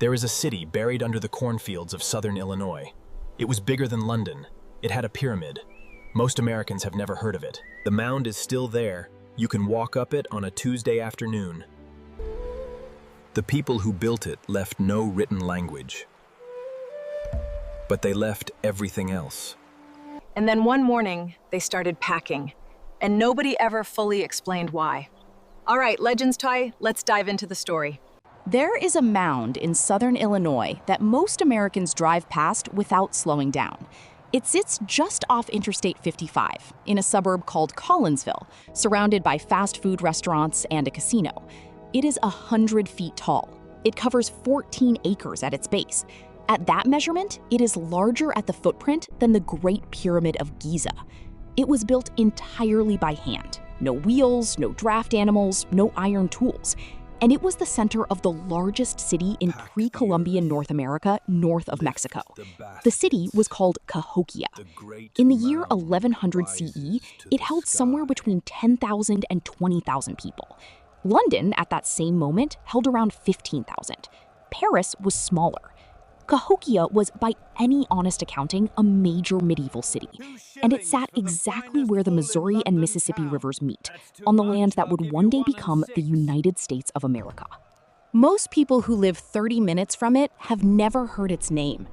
There is a city buried under the cornfields of southern Illinois. It was bigger than London. It had a pyramid. Most Americans have never heard of it. The mound is still there. You can walk up it on a Tuesday afternoon. The people who built it left no written language, but they left everything else. And then one morning, they started packing, and nobody ever fully explained why. All right, Legends Tie, let's dive into the story. There is a mound in southern Illinois that most Americans drive past without slowing down. It sits just off Interstate 55 in a suburb called Collinsville, surrounded by fast food restaurants and a casino. It is 100 feet tall. It covers 14 acres at its base. At that measurement, it is larger at the footprint than the Great Pyramid of Giza. It was built entirely by hand. No wheels, no draft animals, no iron tools. And it was the center of the largest city in pre-Columbian North America, north of Mexico. The city was called Cahokia. In the year 1100 CE, it held somewhere between 10,000 and 20,000 people. London, at that same moment, held around 15,000. Paris was smaller. Cahokia was, by any honest accounting, a major medieval city, and it sat exactly where the Missouri and Mississippi rivers meet, on the land that would one day become the United States of America. Most people who live 30 minutes from it have never heard its name.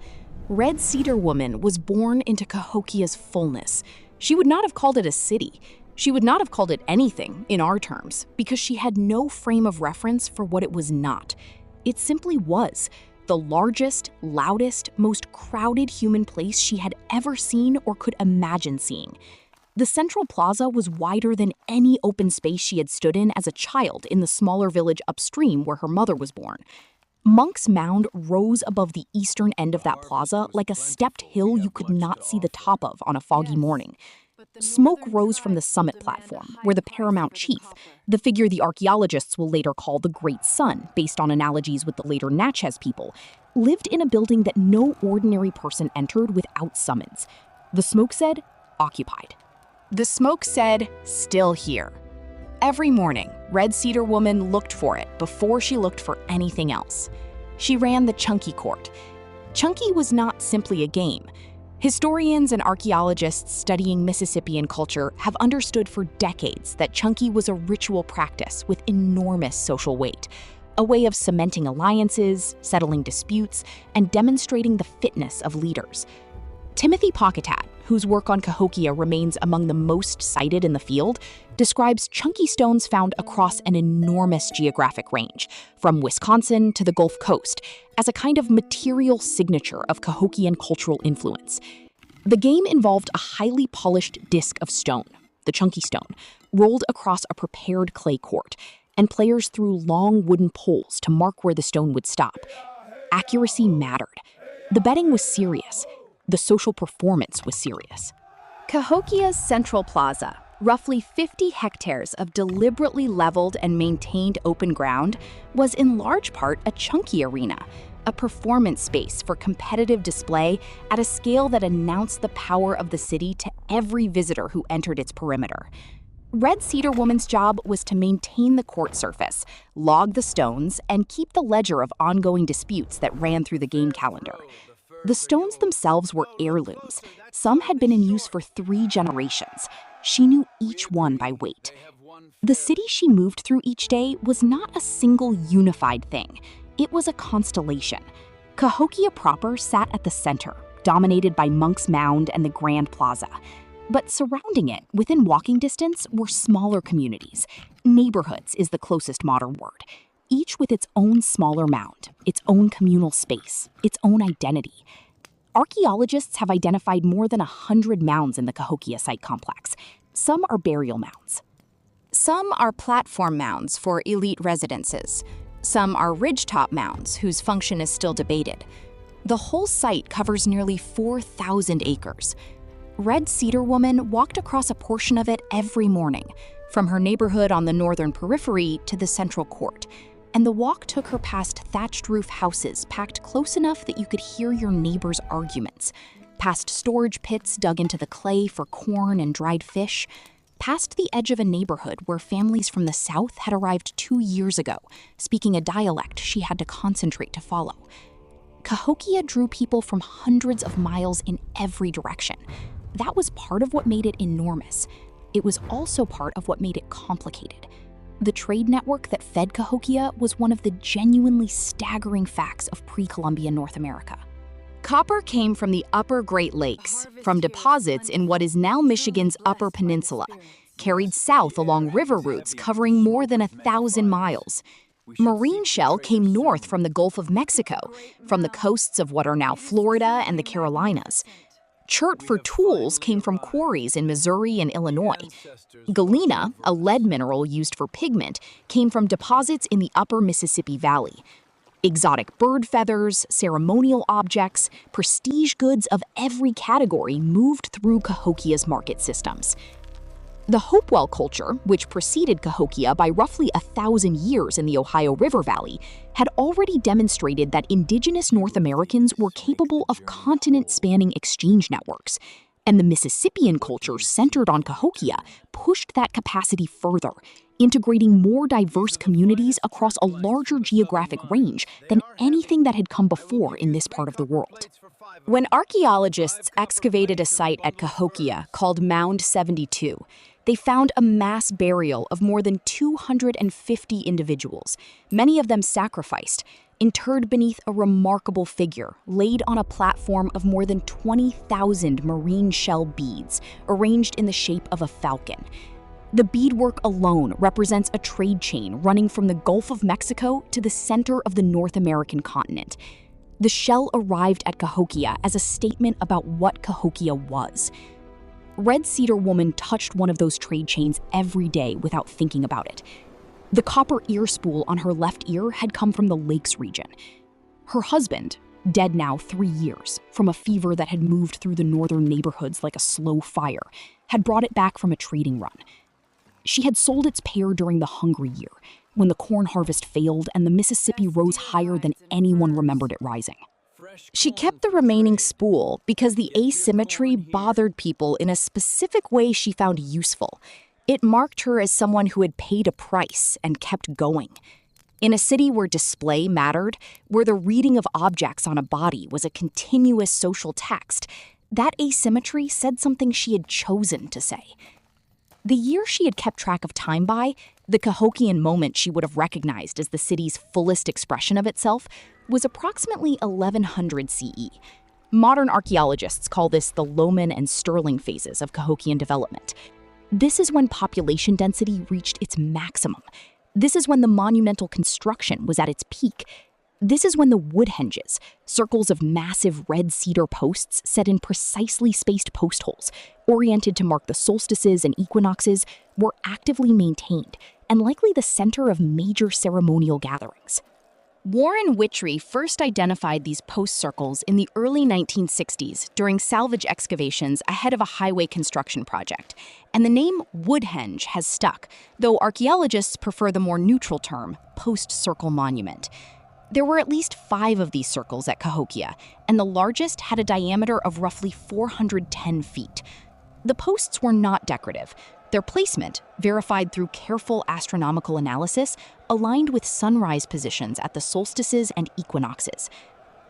Red Cedar Woman was born into Cahokia's fullness. She would not have called it a city. She would not have called it anything, in our terms, because she had no frame of reference for what it was not. It simply was the largest, loudest, most crowded human place she had ever seen or could imagine seeing. The central plaza was wider than any open space she had stood in as a child in the smaller village upstream where her mother was born. Monks Mound rose above the eastern end of that plaza like a stepped hill you could not see the top of on a foggy morning. Smoke rose from the summit platform, where the paramount chief, the figure the archaeologists will later call the Great Sun, based on analogies with the later Natchez people, lived in a building that no ordinary person entered without summons. The smoke said, occupied. The smoke said, still here. Every morning, Red Cedar Woman looked for it before she looked for anything else. She ran the chunkey court. Chunkey was not simply a game. Historians and archaeologists studying Mississippian culture have understood for decades that chunkey was a ritual practice with enormous social weight, a way of cementing alliances, settling disputes, and demonstrating the fitness of leaders. Timothy Pocketat, whose work on Cahokia remains among the most cited in the field, describes chunky stones found across an enormous geographic range, from Wisconsin to the Gulf Coast, as a kind of material signature of Cahokian cultural influence. The game involved a highly polished disc of stone, the chunky stone, rolled across a prepared clay court, and players threw long wooden poles to mark where the stone would stop. Accuracy mattered. The betting was serious. The social performance was serious. Cahokia's Central Plaza, roughly 50 hectares of deliberately leveled and maintained open ground, was in large part a chunky arena, a performance space for competitive display at a scale that announced the power of the city to every visitor who entered its perimeter. Red Cedar Woman's job was to maintain the court surface, log the stones, and keep the ledger of ongoing disputes that ran through the game calendar. The stones themselves were heirlooms. Some had been in use for 3 generations. She knew each one by weight. The city she moved through each day was not a single unified thing. It was a constellation. Cahokia proper sat at the center, dominated by Monks Mound and the Grand Plaza. But surrounding it, within walking distance, were smaller communities. Neighborhoods is the closest modern word. Each with its own smaller mound, its own communal space, its own identity. Archaeologists have identified more than 100 mounds in the Cahokia site complex. Some are burial mounds. Some are platform mounds for elite residences. Some are ridgetop mounds whose function is still debated. The whole site covers nearly 4,000 acres. Red Cedar Woman walked across a portion of it every morning, from her neighborhood on the northern periphery to the central court. And the walk took her past thatched roof houses packed close enough that you could hear your neighbors' arguments, past storage pits dug into the clay for corn and dried fish. past the edge of a neighborhood where families from the south had arrived 2 years ago, speaking a dialect she had to concentrate to follow. Cahokia drew people from hundreds of miles in every direction. That was part of what made it enormous. It was also part of what made it complicated. The trade network that fed Cahokia was one of the genuinely staggering facts of pre-Columbian North America. Copper came from the upper Great Lakes, from deposits in what is now Michigan's Upper Peninsula, carried south along river routes covering more than 1,000 miles. Marine shell came north from the Gulf of Mexico, from the coasts of what are now Florida and the Carolinas. Chert for tools came from quarries in Missouri and Illinois. Galena, a lead mineral used for pigment, came from deposits in the upper Mississippi Valley. Exotic bird feathers, ceremonial objects, prestige goods of every category moved through Cahokia's market systems. The Hopewell culture, which preceded Cahokia by roughly 1,000 years in the Ohio River Valley, had already demonstrated that indigenous North Americans were capable of continent-spanning exchange networks, and the Mississippian culture centered on Cahokia pushed that capacity further, integrating more diverse communities across a larger geographic range than anything that had come before in this part of the world. When archaeologists excavated a site at Cahokia called Mound 72, they found a mass burial of more than 250 individuals, many of them sacrificed, interred beneath a remarkable figure laid on a platform of more than 20,000 marine shell beads, arranged in the shape of a falcon. The beadwork alone represents a trade chain running from the Gulf of Mexico to the center of the North American continent. The shell arrived at Cahokia as a statement about what Cahokia was. Red Cedar Woman touched one of those trade chains every day without thinking about it. The copper ear spool on her left ear had come from the Lakes region. Her husband, dead now 3 years, from a fever that had moved through the northern neighborhoods like a slow fire, had brought it back from a trading run. She had sold its pair during the Hungry Year, when the corn harvest failed and the Mississippi rose higher than anyone remembered it rising. She kept the remaining spool because the asymmetry bothered people in a specific way she found useful. It marked her as someone who had paid a price and kept going. In a city where display mattered, where the reading of objects on a body was a continuous social text, that asymmetry said something she had chosen to say. The year she had kept track of time by, the Cahokian moment she would have recognized as the city's fullest expression of itself, was approximately 1100 CE. Modern archaeologists call this the Loman and Sterling phases of Cahokian development. This is when population density reached its maximum. This is when the monumental construction was at its peak. This is when the wood henges, circles of massive red cedar posts set in precisely spaced post holes, oriented to mark the solstices and equinoxes, were actively maintained, and likely the center of major ceremonial gatherings. Warren Witry first identified these post circles in the early 1960s during salvage excavations ahead of a highway construction project, and the name Woodhenge has stuck, though archaeologists prefer the more neutral term, post-circle monument. There were at least 5 of these circles at Cahokia, and the largest had a diameter of roughly 410 feet. The posts were not decorative. Their placement, verified through careful astronomical analysis, aligned with sunrise positions at the solstices and equinoxes.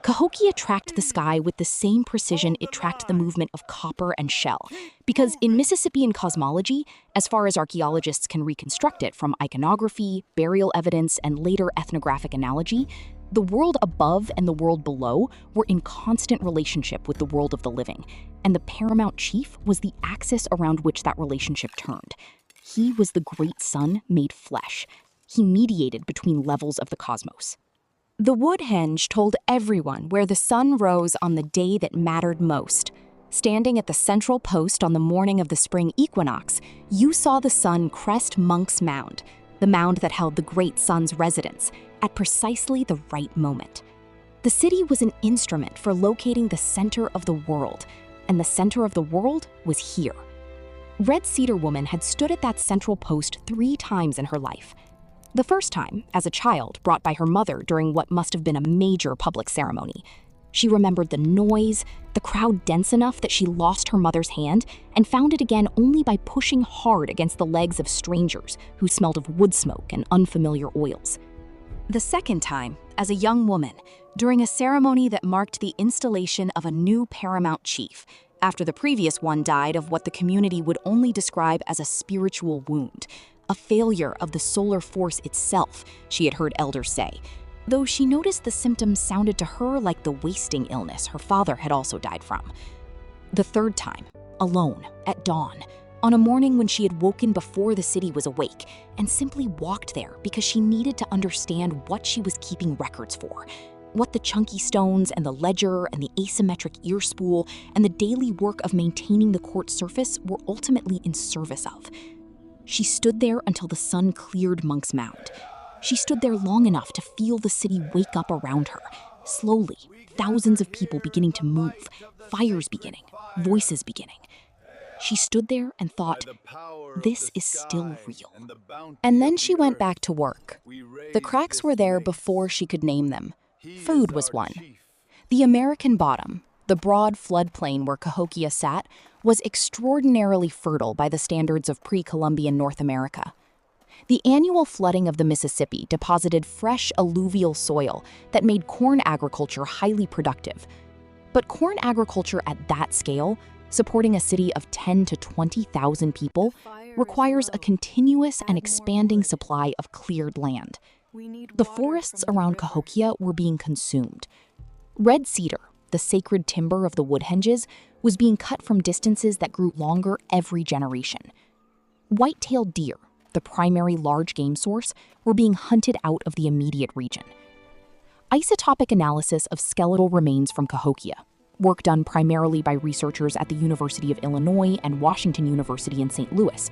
Cahokia tracked the sky with the same precision it tracked the movement of copper and shell, because in Mississippian cosmology, as far as archaeologists can reconstruct it from iconography, burial evidence, and later ethnographic analogy, the world above and the world below were in constant relationship with the world of the living, and the paramount chief was the axis around which that relationship turned. He was the great sun made flesh. He mediated between levels of the cosmos. The Woodhenge told everyone where the sun rose on the day that mattered most. Standing at the central post on the morning of the spring equinox, you saw the sun crest Monks Mound, the mound that held the great sun's residence, at precisely the right moment. The city was an instrument for locating the center of the world, and the center of the world was here. Red Cedar Woman had stood at that central post 3 times in her life. The first time, as a child, brought by her mother during what must have been a major public ceremony. She remembered the noise, the crowd dense enough that she lost her mother's hand, and found it again only by pushing hard against the legs of strangers who smelled of wood smoke and unfamiliar oils. The second time, as a young woman, during a ceremony that marked the installation of a new paramount chief, after the previous one died of what the community would only describe as a spiritual wound, a failure of the solar force itself, she had heard elders say, though she noticed the symptoms sounded to her like the wasting illness her father had also died from. The third time, alone, at dawn, on a morning when she had woken before the city was awake, and simply walked there because she needed to understand what she was keeping records for, what the chunky stones and the ledger and the asymmetric ear spool and the daily work of maintaining the court surface were ultimately in service of. She stood there until the sun cleared Monks Mound. She stood there long enough to feel the city wake up around her. Slowly, thousands of people beginning to move, fires beginning, voices beginning. She stood there and thought, this is still real. And then she went back to work. The cracks were there before she could name them. Food was one. The American bottom, the broad floodplain where Cahokia sat, was extraordinarily fertile by the standards of pre-Columbian North America. The annual flooding of the Mississippi deposited fresh alluvial soil that made corn agriculture highly productive. But corn agriculture at that scale, supporting a city of 10 to 20,000 people, requires a continuous and expanding supply of cleared land. The forests around Cahokia were being consumed. Red cedar, the sacred timber of the woodhenges, was being cut from distances that grew longer every generation. White-tailed deer, the primary large game source, were being hunted out of the immediate region. Isotopic analysis of skeletal remains from Cahokia, work done primarily by researchers at the University of Illinois and Washington University in St. Louis,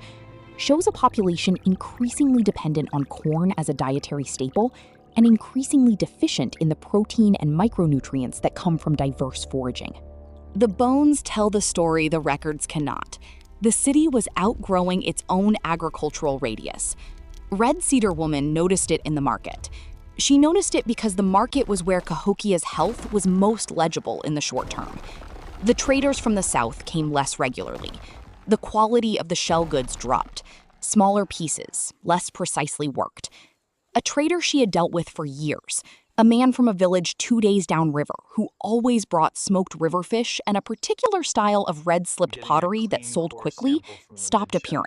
shows a population increasingly dependent on corn as a dietary staple and increasingly deficient in the protein and micronutrients that come from diverse foraging. The bones tell the story the records cannot. The city was outgrowing its own agricultural radius. Red Cedar Woman noticed it in the market. She noticed it because the market was where Cahokia's health was most legible in the short term. The traders from the south came less regularly. The quality of the shell goods dropped. Smaller pieces, less precisely worked. A trader she had dealt with for years, a man from a village 2 days downriver who always brought smoked river fish and a particular style of red-slipped pottery that sold quickly, stopped appearing.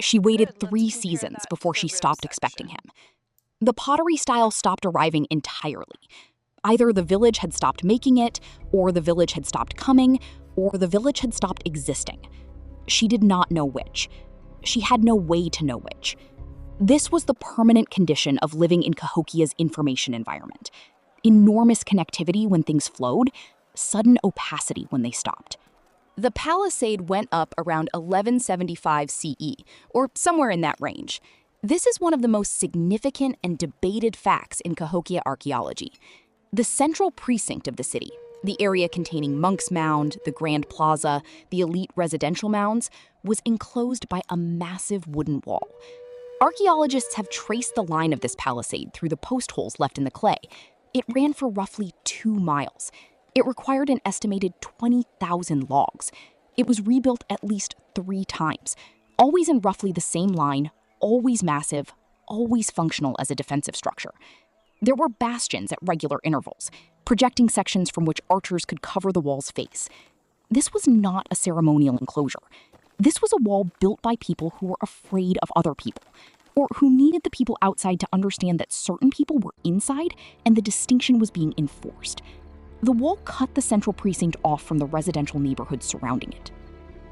She waited 3 seasons before she stopped expecting him. The pottery style stopped arriving entirely. Either the village had stopped making it, or the village had stopped coming, or the village had stopped existing. She did not know which. She had no way to know which. This was the permanent condition of living in Cahokia's information environment. Enormous connectivity when things flowed, sudden opacity when they stopped. The palisade went up around 1175 CE, or somewhere in that range. This is one of the most significant and debated facts in Cahokia archaeology. The central precinct of the city, the area containing Monks Mound, the Grand Plaza, the elite residential mounds, was enclosed by a massive wooden wall. Archaeologists have traced the line of this palisade through the post holes left in the clay. It ran for roughly 2 miles. It required an estimated 20,000 logs. It was rebuilt at least 3 times, always in roughly the same line, always massive, always functional as a defensive structure. There were bastions at regular intervals, projecting sections from which archers could cover the wall's face. This was not a ceremonial enclosure. This was a wall built by people who were afraid of other people, or who needed the people outside to understand that certain people were inside and the distinction was being enforced. The wall cut the central precinct off from the residential neighborhoods surrounding it.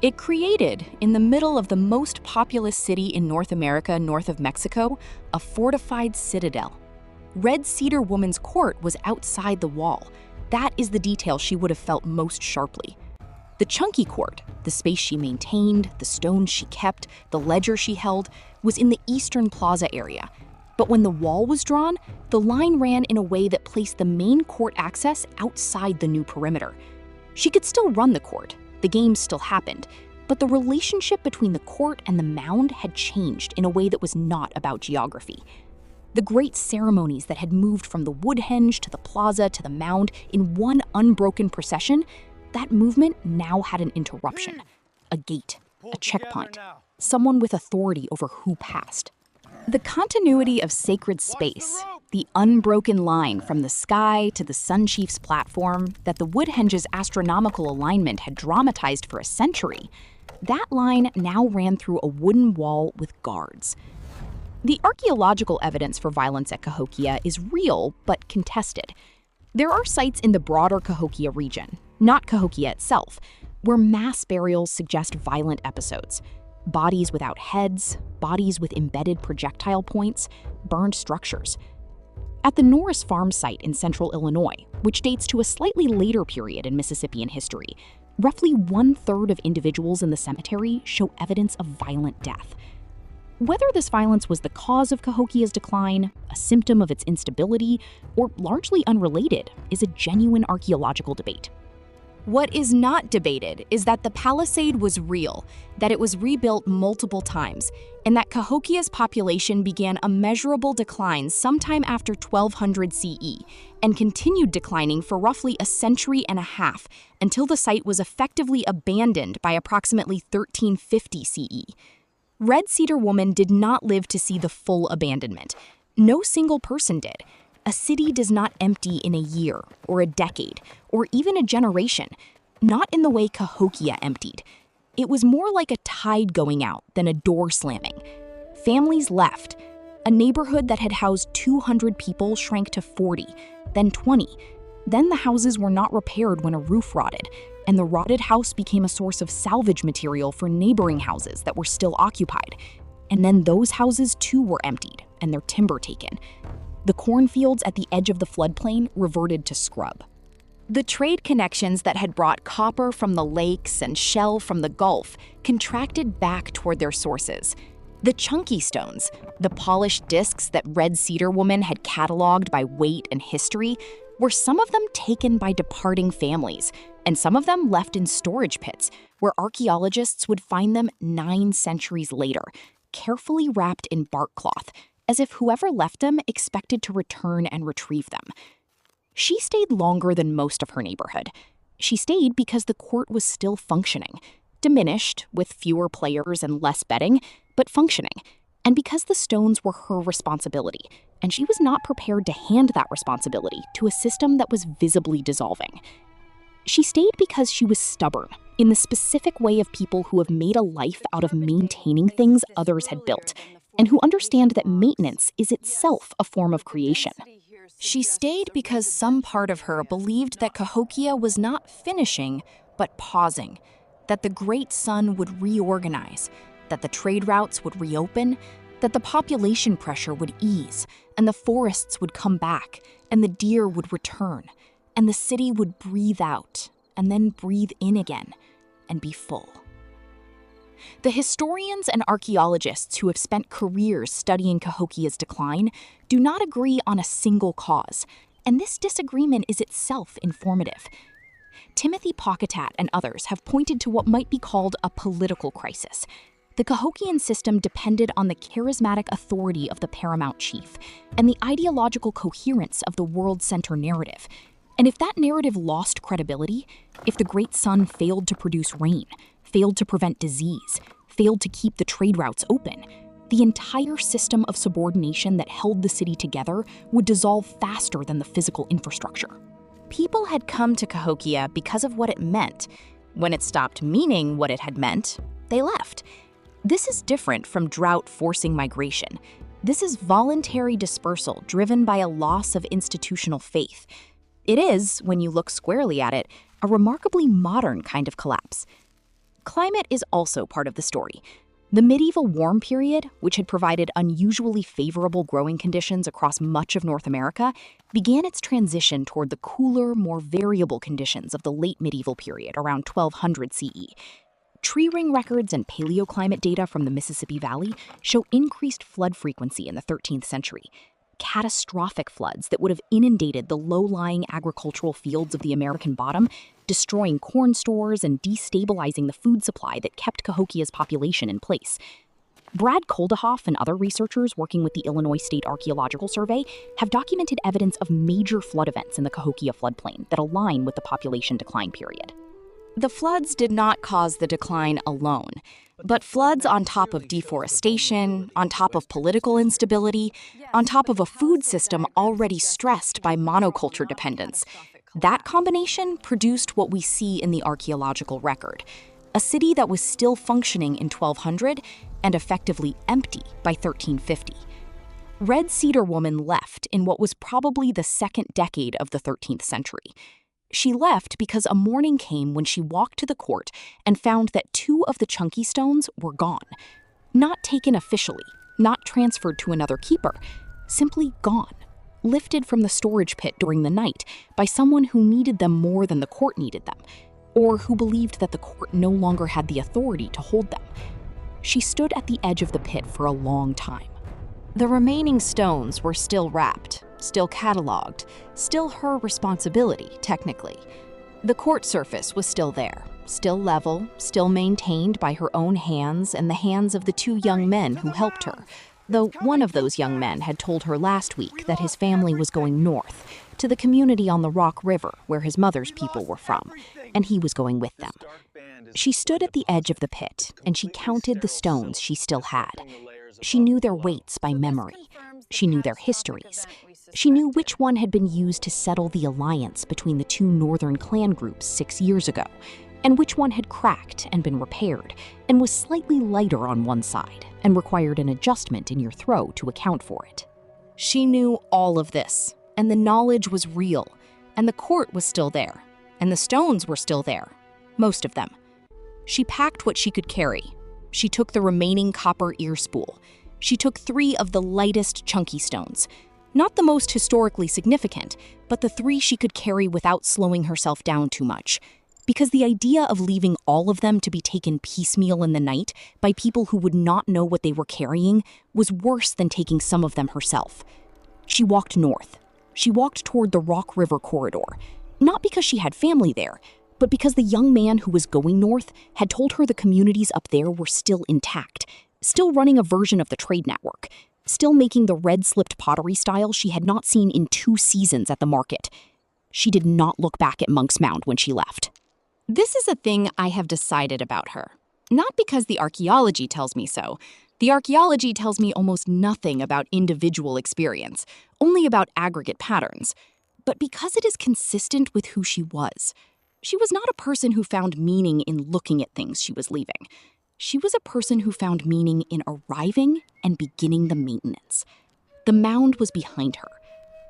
It created, in the middle of the most populous city in North America north of Mexico, a fortified citadel. Red Cedar Woman's court was outside the wall. That is the detail she would have felt most sharply. The chunky court, the space she maintained, the stones she kept, the ledger she held, was in the eastern plaza area. But when the wall was drawn, the line ran in a way that placed the main court access outside the new perimeter. She could still run the court, the games still happened, but the relationship between the court and the mound had changed in a way that was not about geography. The great ceremonies that had moved from the Woodhenge to the plaza to the mound in one unbroken procession, that movement now had an interruption. A gate, a checkpoint, someone with authority over who passed. The continuity of sacred space, the unbroken line from the sky to the Sun Chief's platform that the Woodhenge's astronomical alignment had dramatized for a century, that line now ran through a wooden wall with guards. The archaeological evidence for violence at Cahokia is real but contested. There are sites in the broader Cahokia region, not Cahokia itself, where mass burials suggest violent episodes. Bodies without heads, bodies with embedded projectile points, burned structures. At the Norris Farm site in central Illinois, which dates to a slightly later period in Mississippian history, roughly 1/3 of individuals in the cemetery show evidence of violent death. Whether this violence was the cause of Cahokia's decline, a symptom of its instability, or largely unrelated is a genuine archaeological debate. What is not debated is that the palisade was real, that it was rebuilt multiple times, and that Cahokia's population began a measurable decline sometime after 1200 CE and continued declining for roughly a century and a half until the site was effectively abandoned by approximately 1350 CE. Red Cedar Woman did not live to see the full abandonment. No single person did. A city does not empty in a year, or a decade, or even a generation, not in the way Cahokia emptied. It was more like a tide going out than a door slamming. Families left. A neighborhood that had housed 200 people shrank to 40, then 20. Then the houses were not repaired when a roof rotted, and the rotted house became a source of salvage material for neighboring houses that were still occupied. And then those houses too were emptied, and their timber taken. The cornfields at the edge of the floodplain reverted to scrub. The trade connections that had brought copper from the lakes and shell from the Gulf contracted back toward their sources. The chunky stones, the polished discs that Red Cedar Woman had cataloged by weight and history, were some of them taken by departing families, and some of them left in storage pits, where archaeologists would find them 9 centuries later, carefully wrapped in bark cloth, as if whoever left them expected to return and retrieve them. She stayed longer than most of her neighborhood. She stayed because the court was still functioning, diminished with fewer players and less betting, but functioning, and because the stones were her responsibility, and she was not prepared to hand that responsibility to a system that was visibly dissolving. She stayed because she was stubborn, in the specific way of people who have made a life out of maintaining things others had built, and who understand that maintenance is itself a form of creation. She stayed because some part of her believed that Cahokia was not finishing, but pausing, that the great sun would reorganize, that the trade routes would reopen, that the population pressure would ease, and the forests would come back, and the deer would return, and the city would breathe out, and then breathe in again, and be full. The historians and archaeologists who have spent careers studying Cahokia's decline do not agree on a single cause, and this disagreement is itself informative. Timothy Pocketat and others have pointed to what might be called a political crisis. The Cahokian system depended on the charismatic authority of the paramount chief and the ideological coherence of the world center narrative. And if that narrative lost credibility, if the great sun failed to produce rain, failed to prevent disease, failed to keep the trade routes open, the entire system of subordination that held the city together would dissolve faster than the physical infrastructure. People had come to Cahokia because of what it meant. When it stopped meaning what it had meant, they left. This is different from drought forcing migration. This is voluntary dispersal driven by a loss of institutional faith. It is, when you look squarely at it, a remarkably modern kind of collapse. Climate is also part of the story. The medieval warm period, which had provided unusually favorable growing conditions across much of North America, began its transition toward the cooler, more variable conditions of the late medieval period around 1200 CE. Tree ring records and paleoclimate data from the Mississippi Valley show increased flood frequency in the 13th century. Catastrophic floods that would have inundated the low-lying agricultural fields of the American bottom, destroying corn stores and destabilizing the food supply that kept Cahokia's population in place. Brad Koldehoff and other researchers working with the Illinois State Archaeological Survey have documented evidence of major flood events in the Cahokia floodplain that align with the population decline period. The floods did not cause the decline alone, but floods on top of deforestation, on top of political instability, on top of a food system already stressed by monoculture dependence. That combination produced what we see in the archaeological record, a city that was still functioning in 1200 and effectively empty by 1350. Red Cedar Woman left in what was probably the second decade of the 13th century. She left because a morning came when she walked to the court and found that 2 of the chunky stones were gone. Not taken officially, not transferred to another keeper, simply gone. Lifted from the storage pit during the night by someone who needed them more than the court needed them, or who believed that the court no longer had the authority to hold them. She stood at the edge of the pit for a long time. The remaining stones were still wrapped, still cataloged, still her responsibility, technically. The court surface was still there, still level, still maintained by her own hands and the hands of the 2 young men who helped her, though one of those young men had told her last week that his family was going north, to the community on the Rock River where his mother's people were from, and he was going with them. She stood at the edge of the pit, and she counted the stones she still had. She knew their weights by memory. She knew their histories. She knew which one had been used to settle the alliance between the 2 northern clan groups 6 years ago, and which one had cracked and been repaired, and was slightly lighter on one side, and required an adjustment in your throw to account for it. She knew all of this, and the knowledge was real, and the court was still there, and the stones were still there, most of them. She packed what she could carry. She took the remaining copper ear spool. She took 3 of the lightest chunky stones. Not the most historically significant, but the 3 she could carry without slowing herself down too much. Because the idea of leaving all of them to be taken piecemeal in the night by people who would not know what they were carrying was worse than taking some of them herself. She walked north. She walked toward the Rock River corridor, not because she had family there, but because the young man who was going north had told her the communities up there were still intact, still running a version of the trade network, still making the red-slipped pottery style she had not seen in 2 seasons at the market. She did not look back at Monks Mound when she left. This is a thing I have decided about her. Not because the archaeology tells me so. The archaeology tells me almost nothing about individual experience, only about aggregate patterns, but because it is consistent with who she was. She was not a person who found meaning in looking at things she was leaving. She was a person who found meaning in arriving and beginning the maintenance. The mound was behind her.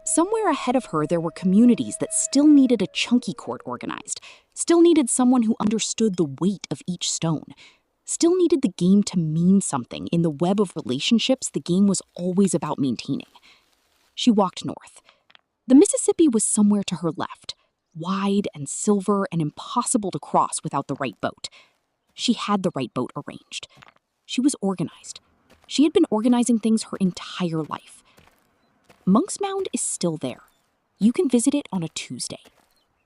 Somewhere ahead of her, there were communities that still needed a chunky court organized, still needed someone who understood the weight of each stone, still needed the game to mean something in the web of relationships the game was always about maintaining. She walked north. The Mississippi was somewhere to her left, wide and silver and impossible to cross without the right boat. She had the right boat arranged. She was organized. She had been organizing things her entire life. Monks Mound is still there. You can visit it on a Tuesday.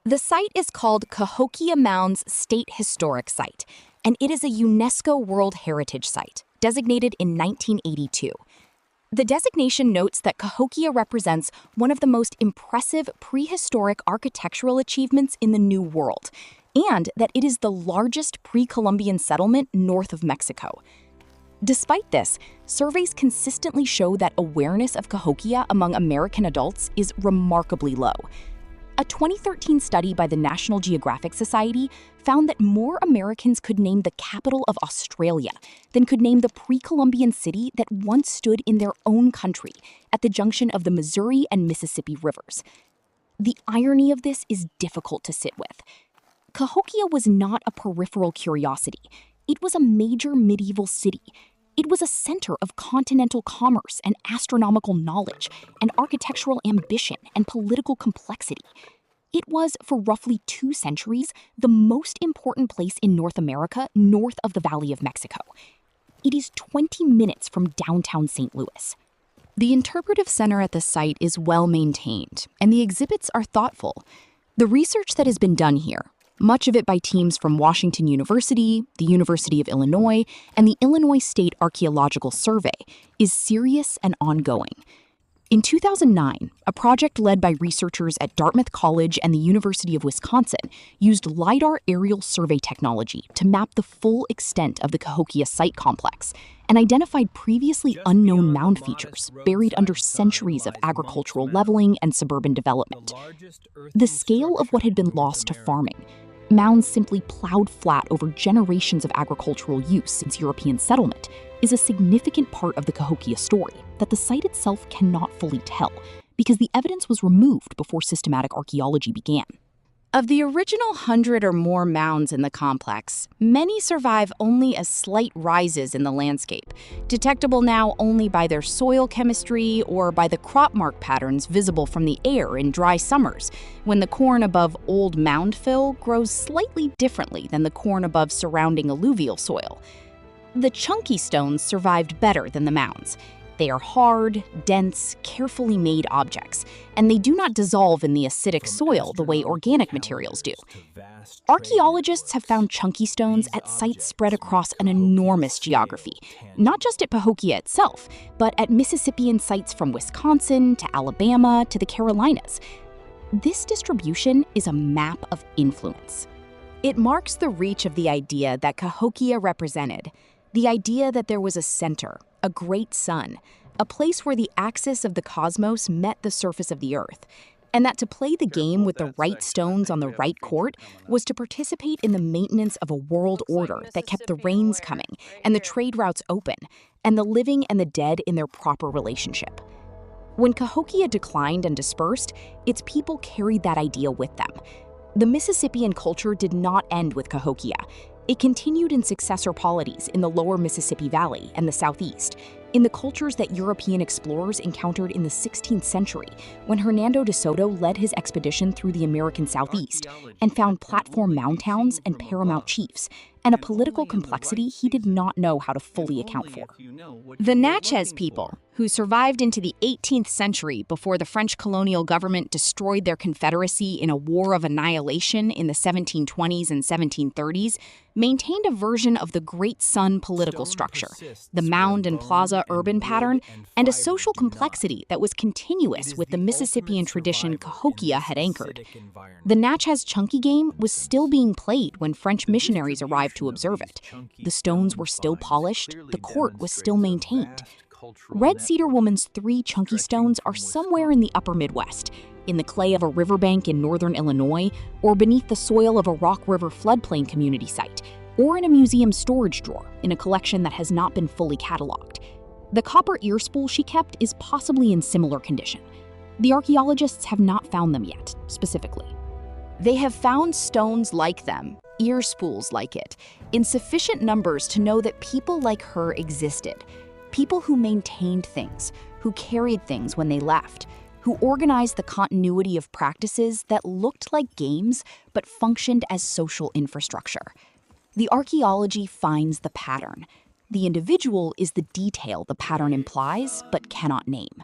The site is called Cahokia Mound's State Historic Site, and it is a UNESCO World Heritage Site, designated in 1982. The designation notes that Cahokia represents one of the most impressive prehistoric architectural achievements in the New World, and that it is the largest pre-Columbian settlement north of Mexico. Despite this, surveys consistently show that awareness of Cahokia among American adults is remarkably low. A 2013 study by the National Geographic Society found that more Americans could name the capital of Australia than could name the pre-Columbian city that once stood in their own country at the junction of the Missouri and Mississippi rivers. The irony of this is difficult to sit with. Cahokia was not a peripheral curiosity. It was a major medieval city. It was a center of continental commerce and astronomical knowledge and architectural ambition and political complexity. It was, for roughly 2 centuries, the most important place in North America north of the Valley of Mexico. It is 20 minutes from downtown St. Louis. The interpretive center at the site is well maintained, and the exhibits are thoughtful. The research that has been done here, much of it by teams from Washington University, the University of Illinois, and the Illinois State Archaeological Survey, is serious and ongoing. In 2009, a project led by researchers at Dartmouth College and the University of Wisconsin used LiDAR aerial survey technology to map the full extent of the Cahokia site complex and identified previously unknown mound features buried under centuries of agricultural leveling and suburban development. The scale of what had been lost to farming, mounds simply plowed flat over generations of agricultural use since European settlement, is a significant part of the Cahokia story that the site itself cannot fully tell because the evidence was removed before systematic archaeology began. Of the original 100 or more mounds in the complex, many survive only as slight rises in the landscape, detectable now only by their soil chemistry or by the crop mark patterns visible from the air in dry summers, when the corn above old mound fill grows slightly differently than the corn above surrounding alluvial soil. The chunky stones survived better than the mounds. They are hard, dense, carefully made objects, and they do not dissolve in the acidic soil the way organic materials do. Archaeologists have found chunky stones at sites spread across an enormous geography, not just at Cahokia itself, but at Mississippian sites from Wisconsin to Alabama to the Carolinas. This distribution is a map of influence. It marks the reach of the idea that Cahokia represented. The idea that there was a center, a great sun, a place where the axis of the cosmos met the surface of the earth, and that to play the game with the right stones on the right court was to participate in the maintenance of a world order that kept the rains coming and the trade routes open, and the living and the dead in their proper relationship. When Cahokia declined and dispersed, its people carried that idea with them. The Mississippian culture did not end with Cahokia. It continued in successor polities in the lower Mississippi Valley and the Southeast, in the cultures that European explorers encountered in the 16th century when Hernando de Soto led his expedition through the American Southeast and found platform mound towns and paramount chiefs, and a political complexity he did not know how to fully account for. The Natchez people, who survived into the 18th century before the French colonial government destroyed their confederacy in a war of annihilation in the 1720s and 1730s, maintained a version of the Great Sun political structure, the mound and plaza urban pattern, and a social complexity that was continuous with the Mississippian tradition Cahokia had anchored. The Natchez chunky game was still being played when French missionaries arrived to observe it. The stones were still polished, the court was still maintained. Red Cedar Woman's 3 chunky stones are somewhere in the upper Midwest, in the clay of a riverbank in northern Illinois, or beneath the soil of a Rock River floodplain community site, or in a museum storage drawer in a collection that has not been fully cataloged. The copper ear spool she kept is possibly in similar condition. The archaeologists have not found them yet, specifically. They have found stones like them, ear spools like it, in sufficient numbers to know that people like her existed. People who maintained things, who carried things when they left, who organized the continuity of practices that looked like games but functioned as social infrastructure. The archaeology finds the pattern. The individual is the detail the pattern implies but cannot name.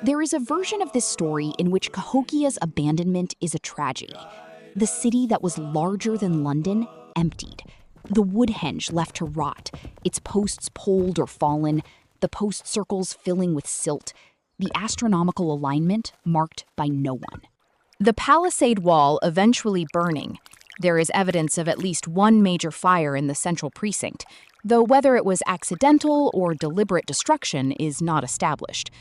There is a version of this story in which Cahokia's abandonment is a tragedy. The city that was larger than London emptied. The woodhenge left to rot, its posts poled or fallen, the post circles filling with silt, the astronomical alignment marked by no one. The palisade wall eventually burning. There is evidence of at least one major fire in the central precinct, though whether it was accidental or deliberate destruction is not established.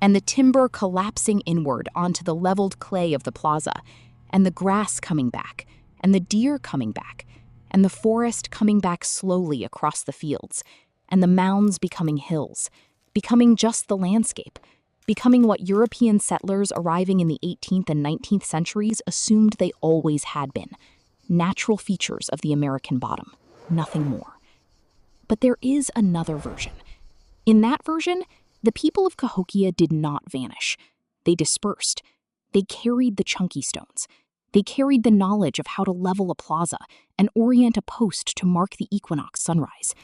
And the timber collapsing inward onto the leveled clay of the plaza, and the grass coming back, and the deer coming back, and the forest coming back slowly across the fields, and the mounds becoming hills, becoming just the landscape, becoming what European settlers arriving in the 18th and 19th centuries assumed they always had been, natural features of the American bottom, nothing more. But there is another version. In that version, the people of Cahokia did not vanish. They dispersed. They carried the chunky stones. They carried the knowledge of how to level a plaza and orient a post to mark the equinox sunrise.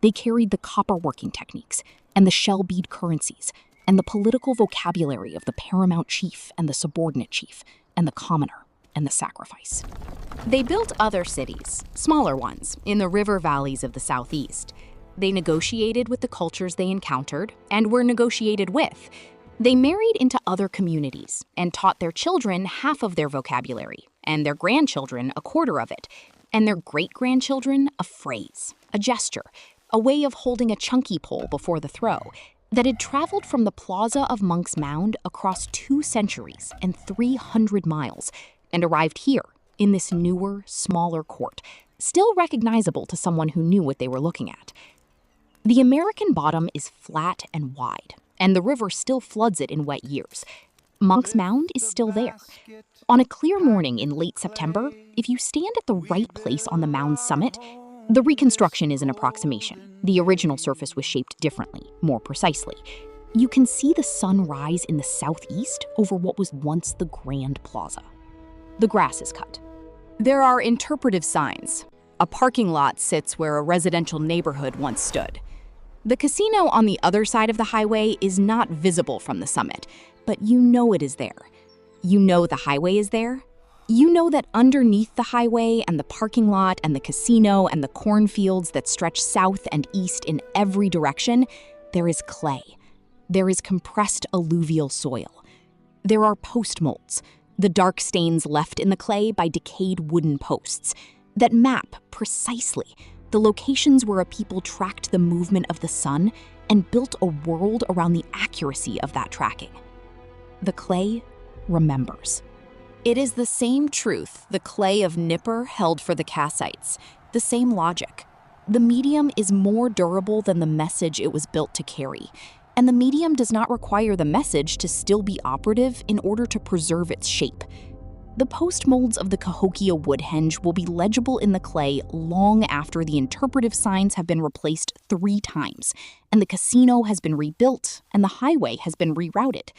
They carried the copper working techniques and the shell bead currencies and the political vocabulary of the paramount chief and the subordinate chief and the commoner and the sacrifice. They built other cities, smaller ones, in the river valleys of the southeast. They negotiated with the cultures they encountered and were negotiated with. They married into other communities and taught their children half of their vocabulary, and their grandchildren a quarter of it, and their great-grandchildren a phrase, a gesture, a way of holding a chunky pole before the throw that had traveled from the plaza of Monks Mound across 2 centuries and 300 miles and arrived here in this newer, smaller court, still recognizable to someone who knew what they were looking at. The American bottom is flat and wide, and the river still floods it in wet years. Monks Mound is still there. On a clear morning in late September, if you stand at the right place on the mound's summit, the reconstruction is an approximation. The original surface was shaped differently, more precisely. You can see the sun rise in the southeast over what was once the Grand Plaza. The grass is cut. There are interpretive signs. A parking lot sits where a residential neighborhood once stood. The casino on the other side of the highway is not visible from the summit, but you know it is there. You know the highway is there. You know that underneath the highway and the parking lot and the casino and the cornfields that stretch south and east in every direction, there is clay. There is compressed alluvial soil. There are post molds, the dark stains left in the clay by decayed wooden posts, that map precisely the locations where a people tracked the movement of the sun and built a world around the accuracy of that tracking. The clay remembers. It is the same truth the clay of Nippur held for the Kassites, the same logic. The medium is more durable than the message it was built to carry, and the medium does not require the message to still be operative in order to preserve its shape. The post molds of the Cahokia woodhenge will be legible in the clay long after the interpretive signs have been replaced 3 times, and the casino has been rebuilt, and the highway has been rerouted.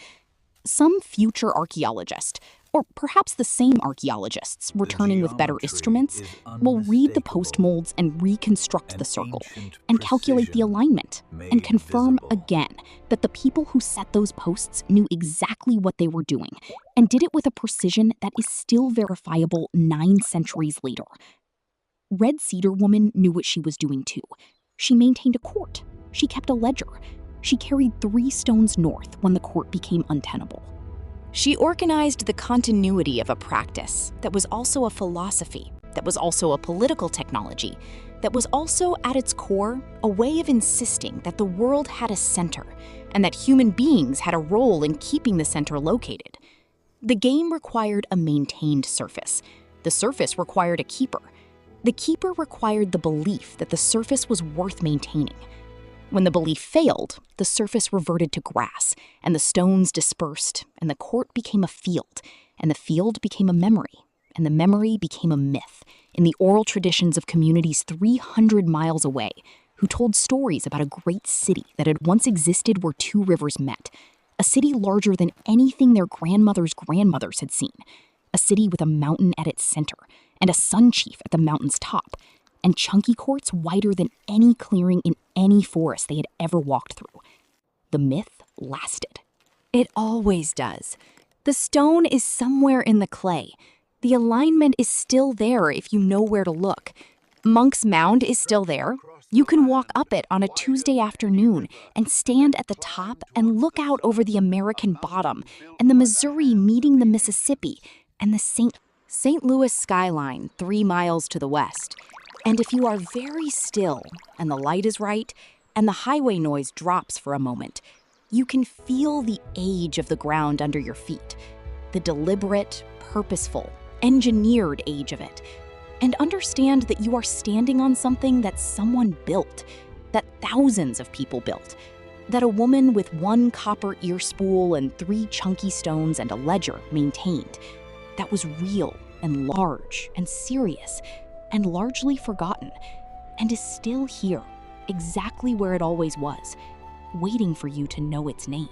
Some future archaeologist, or perhaps the same archaeologists returning with better instruments, will read the post molds and reconstruct the circle, and calculate the alignment, and confirm again that the people who set those posts knew exactly what they were doing, and did it with a precision that is still verifiable 9 centuries later. Red Cedar Woman knew what she was doing too. She maintained a court. She kept a ledger. She carried 3 stones north when the court became untenable. She organized the continuity of a practice that was also a philosophy, that was also a political technology, that was also at its core a way of insisting that the world had a center and that human beings had a role in keeping the center located. The game required a maintained surface. The surface required a keeper. The keeper required the belief that the surface was worth maintaining. When the belief failed, the surface reverted to grass, and the stones dispersed, and the court became a field, and the field became a memory, and the memory became a myth in the oral traditions of communities 300 miles away who told stories about a great city that had once existed where 2 rivers met, a city larger than anything their grandmothers' grandmothers had seen, a city with a mountain at its center, and a sun chief at the mountain's top, and chunky courts wider than any clearing in any forest they had ever walked through. The myth lasted. It always does. The stone is somewhere in the clay. The alignment is still there if you know where to look. Monks Mound is still there. You can walk up it on a Tuesday afternoon and stand at the top and look out over the American bottom and the Missouri meeting the Mississippi and the St. Louis skyline 3 miles to the west. And if you are very still, and the light is right, and the highway noise drops for a moment, you can feel the age of the ground under your feet, the deliberate, purposeful, engineered age of it, and understand that you are standing on something that someone built, that thousands of people built, that a woman with 1 copper ear spool and 3 chunky stones and a ledger maintained, that was real and large and serious, and largely forgotten, and is still here, exactly where it always was, waiting for you to know its name.